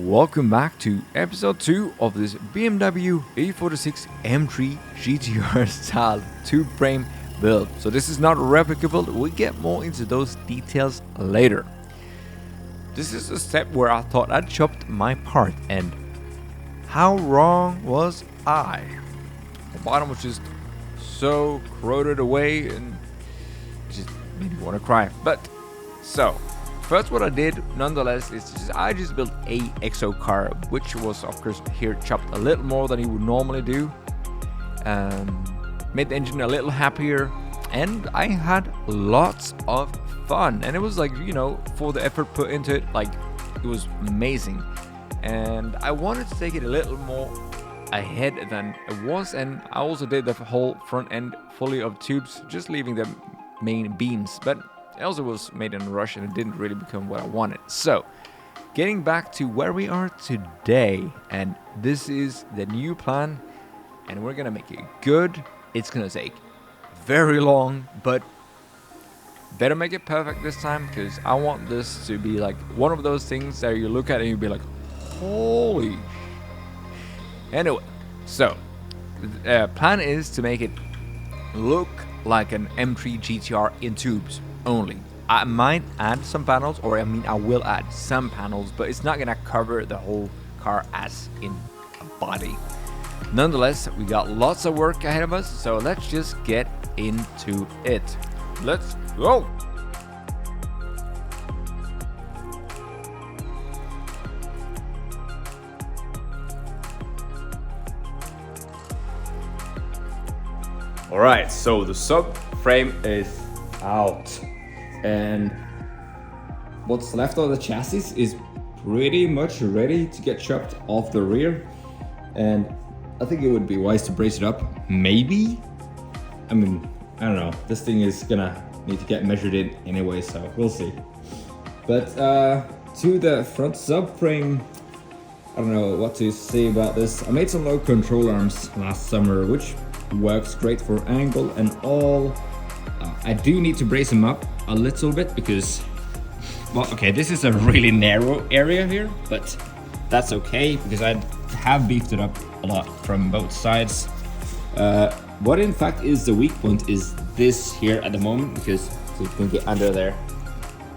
welcome back to episode 2 of this BMW E46 M3 GTR style tube frame build. So this is not a replica build, we'll get more into those details later. This is a step where I thought I'd chopped my part, and how wrong was I? The bottom was just so corroded away and just made me want to cry. But so first, what I did, nonetheless, is I just built a exo car, which was, of course, here chopped a little more than you would normally do. Made the engine a little happier, and I had lots of fun. And it was like, you know, for the effort put into it, like, it was amazing. And I wanted to take it a little more ahead than it was, and I also did the whole front end fully of tubes, just leaving the main beams. But it also was made in a rush and it didn't really become what I wanted. So, getting back to where we are today, and this is the new plan, and we're gonna make it good. It's gonna take very long, but better make it perfect this time, because I want this to be like one of those things that you look at and you'll be like, holy. Anyway, so the plan is to make it look like an M3 GTR in tubes only. I might add some panels, or I will add some panels, but it's not gonna cover the whole car as in a body. Nonetheless, we got lots of work ahead of us, so let's just get into it. Let's go! Alright, so the subframe is out, and what's left of the chassis is pretty much ready to get chopped off the rear, and I think it would be wise to brace it up. Maybe? I mean, I don't know. This thing is gonna need to get measured in anyway, so we'll see. But to the front subframe, I don't know what to say about this. I made some low control arms last summer, which works great for angle and all. I do need to brace them up a little bit because, well, okay, this is a really narrow area here, but that's okay because I have beefed it up a lot from both sides. What in fact is the weak point is this here at the moment, because you can get under there.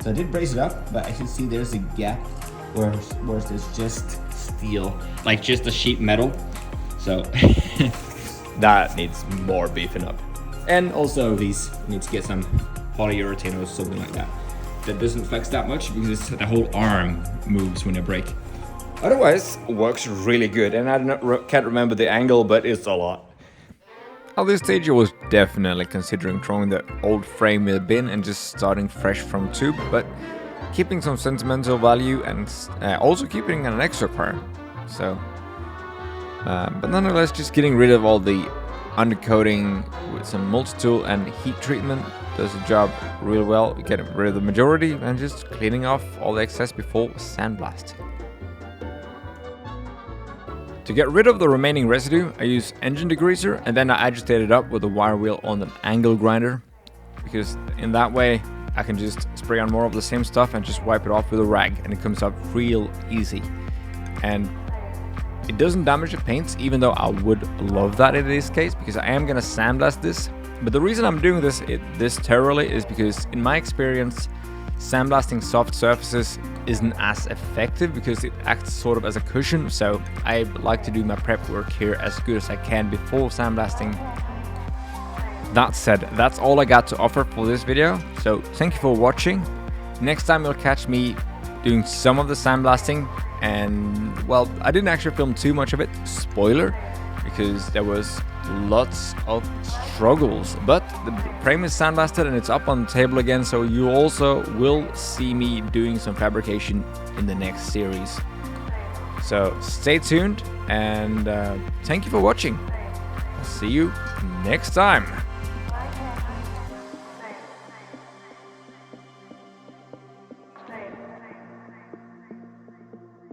So I did brace it up, but I can see there's a gap where there's just steel, like just a sheet metal. So that needs more beefing up. And also these need to get some polyurethane or something like that doesn't flex that much, because the whole arm moves when you brake. Otherwise, it works really good, and I can't remember the angle, but it's a lot. At this stage, I was definitely considering throwing the old frame in the bin and just starting fresh from tube, but keeping some sentimental value and also keeping an extra car. So, but nonetheless, just getting rid of all the undercoating with some multi-tool and heat treatment does the job real well. Getting rid of the majority and just cleaning off all the excess before sandblasting. To get rid of the remaining residue, I use engine degreaser, and then I agitate it up with a wire wheel on an angle grinder, because in that way I can just spray on more of the same stuff and just wipe it off with a rag, and it comes up real easy. And it doesn't damage the paints, even though I would love that in this case, because I am gonna sandblast this. But the reason I'm doing this thoroughly is because, in my experience, sandblasting soft surfaces isn't as effective because it acts sort of as a cushion. So I like to do my prep work here as good as I can before sandblasting. That said, that's all I got to offer for this video. So thank you for watching. Next time you'll catch me doing some of the sandblasting, and well, I didn't actually film too much of it, spoiler, because there was lots of struggles, but the frame is sandblasted and it's up on the table again, so you also will see me doing some fabrication in the next series. So stay tuned, and thank you for watching. I'll see you next time.